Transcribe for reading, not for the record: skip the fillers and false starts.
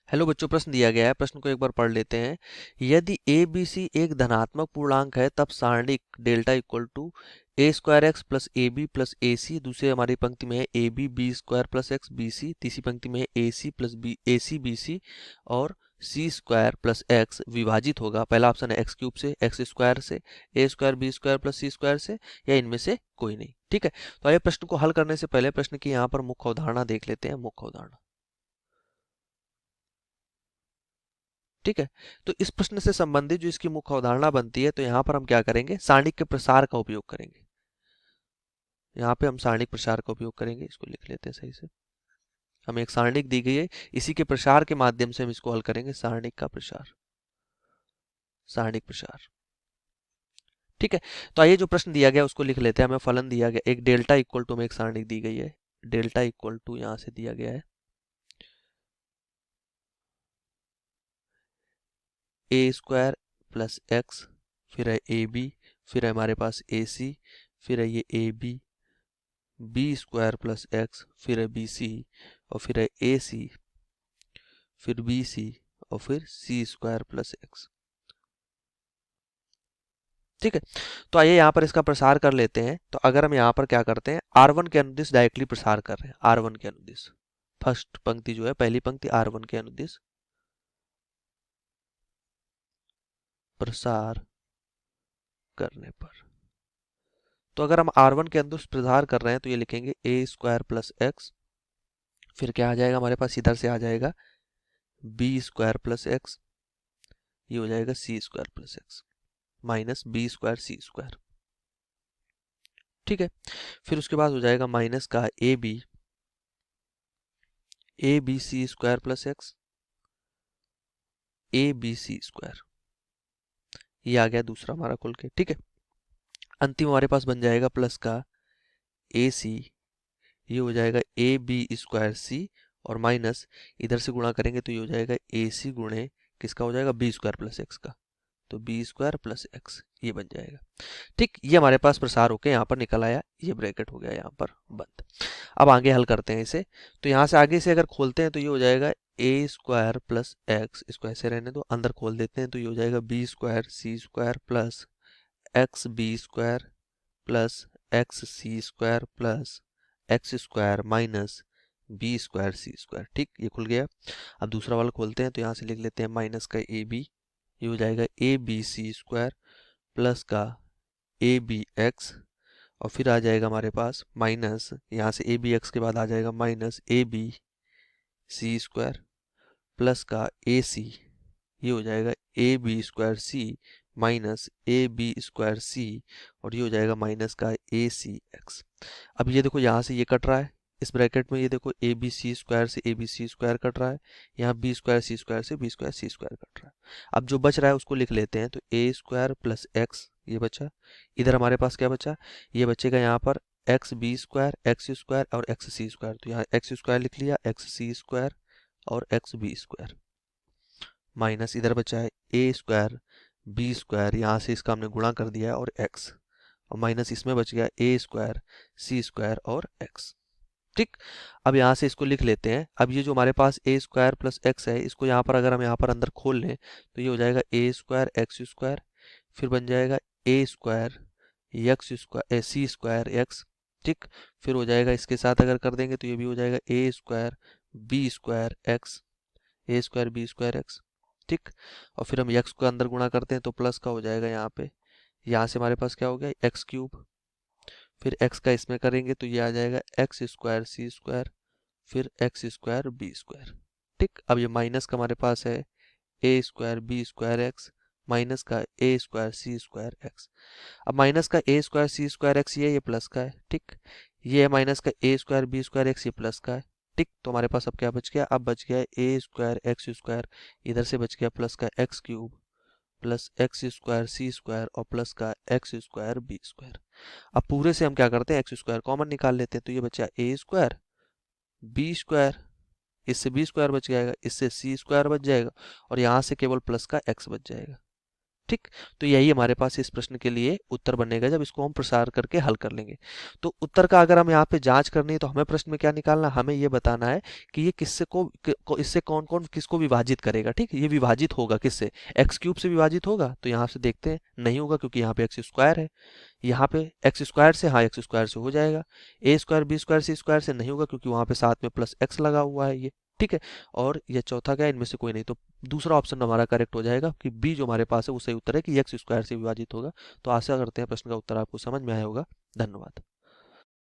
Hello बच्चों, प्रश्न दिया गया है। प्रश्न को एक बार पढ़ लेते हैं। यदि ए बी सी एक धनात्मक पूर्णांक है तब सारणिक delta equal to a square x plus a b plus a c. दूसरी हमारी पंक्ति में है a B B square plus x b c. तीसरी पंक्ति में है a c plus b a c b c और सी स्क्वायर प्लस एक्स विभाजित होगा। पहला ऑप्शन है एक्स क्यूब से, एक्स स्क्वायर से, ए स्क्वायर बी स्क्वायर प्लस सी स्क्वायर से, या इनमें से कोई नहीं। ठीक है, तो आइए प्रश्न को हल करने से पहले प्रश्न की यहाँ पर मुख्य अवधारणा देख लेते हैं। मुख्य अवधारणा, ठीक है। तो इस प्रश्न से संबंधित जो इसकी मुख्य अवधारणा बनती है, तो यहाँ पर हम क्या करेंगे, सारणिक के प्रसार का उपयोग करेंगे। यहाँ पे हम सारणिक प्रसार का उपयोग करेंगे। इसको लिख लेते हैं सही से। हमें एक सारणिक दी गई है, इसी के प्रसार के माध्यम से हम इसको हल करेंगे। सारणिक का प्रसार, सारणिक प्रसार, ठीक है। तो आइए जो प्रश्न दिया गया उसको लिख लेते हैं। हमें फलन दिया गया एक डेल्टा इक्वल टू में एक सारणिक दी गई है। डेल्टा इक्वल टू यहाँ से दिया गया है ए स्क्वायर प्लस एक्स, फिर है ए बी, फिर है हमारे पास ए सी, फिर है ये A B B square plus X, फिर है बी सी, और फिर है ए सी, फिर बी सी, और फिर सी स्क्वायर प्लस एक्स। ठीक है, तो आइए यहाँ पर इसका प्रसार कर लेते हैं। तो अगर हम यहाँ पर क्या करते हैं, R1 के अनुदिश डायरेक्टली प्रसार कर रहे हैं। R1 के अनुदिश, फर्स्ट पंक्ति जो है, पहली पंक्ति R1 के अनुदिश प्रसार करने पर, तो अगर हम R1 के अनुदिश प्रसार कर रहे हैं तो ये लिखेंगे ए स्क्वायर प्लस एक्स, फिर क्या आ जाएगा हमारे पास, इधर से आ जाएगा बी स्क्वायर प्लस एक्स, ये हो जाएगा c square plus x minus b square सी स्क्वायर। ठीक है, फिर उसके बाद हो जाएगा माइनस का A B C square plus x, a B C square, ये आ गया दूसरा हमारा खुल के। ठीक है, अंतिम हमारे पास बन जाएगा प्लस का ए सी, ये हो जाएगा ए बी स्क्वायर सी, और माइनस इधर से गुणा करेंगे तो ये हो जाएगा ए सी गुणे किसका हो जाएगा, बी स्क्वायर प्लस एक्स का, तो बी स्क्वायर प्लस एक्स ये बन जाएगा। ठीक, ये हमारे पास प्रसार होके यहाँ पर निकल आया, ये ब्रैकेट हो गया यहाँ पर बंद। अब आगे हल करते हैं इसे। तो यहाँ से आगे से अगर खोलते हैं तो ये हो जाएगा ए स्क्वायर प्लस एक्स, इसको ऐसे रहने दो, अंदर खोल देते हैं तो ये हो जाएगा बी स्क्वायर सी square plus x B square plus x सी square plus x square minus b square सी स्क्वायर। ठीक, ये खुल गया। अब दूसरा वाला खोलते हैं तो यहाँ से लिख लेते हैं माइनस का ए बी, ये हो जाएगा A B C square plus का ए बी एक्स, और फिर आ जाएगा हमारे पास माइनस, यहाँ से ए बी एक्स के बाद आ जाएगा minus a B C square plus का ए सी, ये हो जाएगा ए b square c minus a b square c, और ये हो जाएगा माइनस का ए सी एक्स। अब ये देखो यहाँ से ये कट रहा है, इस ब्रैकेट में ये देखो ए बी सी स्क्वायर से A B C square cut रहा है, यहाँ बी स्क्वायर सी स्क्वायर से बी स्क्वायर सी स्क्वायर कट रहा है। अब जो बच रहा है उसको लिख लेते हैं। तो ए स्क्वायर प्लस एक्स ये बचा, इधर हमारे पास क्या बचा, ये बचेगा यहाँ पर X B square X square और एक्स सी स्क्वायर, तो यहाँ एक्स स्क्वायर लिख लिया, एक्स सी स्क्वायर और एक्स बी स्क्वायर, माइनस इधर बचा है ए स्क्वायर बी स्क्वायर, यहाँ से इसका हमने गुणा कर दिया है और एक्स, और माइनस इसमें बच गया ए स्क्वायर सी स्क्वायर और एक्स। ठीक, अब यहाँ से इसको लिख लेते हैं। अब ये जो हमारे पास ए स्क्वायर प्लस एक्स है, इसको यहाँ पर अगर हम यहाँ पर अंदर खोल लें तो ये हो जाएगा ए स्क्वायर एक्स स्क्वायर, फिर बन जाएगा ए स्क्वायर एक्स स्क्वायर सी स्क्वायर एक्स। ठीक, फिर हो जाएगा इसके साथ अगर कर देंगे तो ये भी हो जाएगा ए स्क्वायर बी स्क्वायर एक्स, ए स्क्वायर बी स्क्वायर एक्स। ठीक, और फिर हम एक्स को अंदर गुणा करते हैं तो प्लस का हो जाएगा यहाँ पे, यहाँ से हमारे पास क्या हो गया एक्स क्यूब, फिर x का इसमें करेंगे तो ये आ जाएगा एक्स स्क्वायर सी स्क्वायर, फिर एक्स स्क्वायर बी स्क्वायर। ठीक, अब ये माइनस का हमारे पास है a square b square x minus का a square C square x. अब माइनस का a square C square x ये प्लस का है। ठीक, ये है माइनस का a square b square x, ये प्लस का है। ठीक, तो हमारे पास अब क्या बच गया, अब बच गया ए स्क्वायर एक्स स्क्वायर, इधर से बच गया प्लस का x cube plus x square सी स्क्वायर और प्लस का एक्स स्क्वायर बी स्क्वायर। अब पूरे से हम क्या करते हैं, एक्स स्क्वायर कॉमन निकाल लेते हैं, तो ये बचा ए स्क्वायर बी स्क्वायर, इससे बी स्क्वायर बच जाएगा, इससे सी स्क्वायर बच जाएगा, और यहाँ से केवल प्लस का एक्स बच जाएगा। ठीक। तो यही हमारे पास इस प्रश्न के लिए उत्तर बनेगा जब इसको हम प्रसार करके हल कर लेंगे। तो उत्तर का अगर हम यहाँ पे जांच करनी है तो हमें प्रश्न में क्या निकालना, हमें ये बताना है कि ये किससे इससे कौन कौन किसको विभाजित करेगा। ठीक, ये विभाजित होगा किससे, एक्स क्यूब से विभाजित होगा। तो यहाँ से देखते हैं नहीं होगा क्योंकि यहाँ पे एक्स स्क्वायर है। यहाँ पे एक्स स्क्वायर से, हाँ एक्स स्क्वायर से हो जाएगा। ए स्क्वायर बी स्क्वायर सी स्क्वायर से नहीं होगा क्योंकि वहाँ पे साथ में प्लस एक्स लगा हुआ है ये। ठीक है। और ये चौथा क्या है, इनमें से कोई नहीं। तो दूसरा ऑप्शन हमारा करेक्ट हो जाएगा कि बी जो हमारे पास है वो सही उत्तर है कि एक्स स्क्वायर से विभाजित होगा। तो आशा करते हैं प्रश्न का उत्तर आपको समझ में आया होगा। धन्यवाद।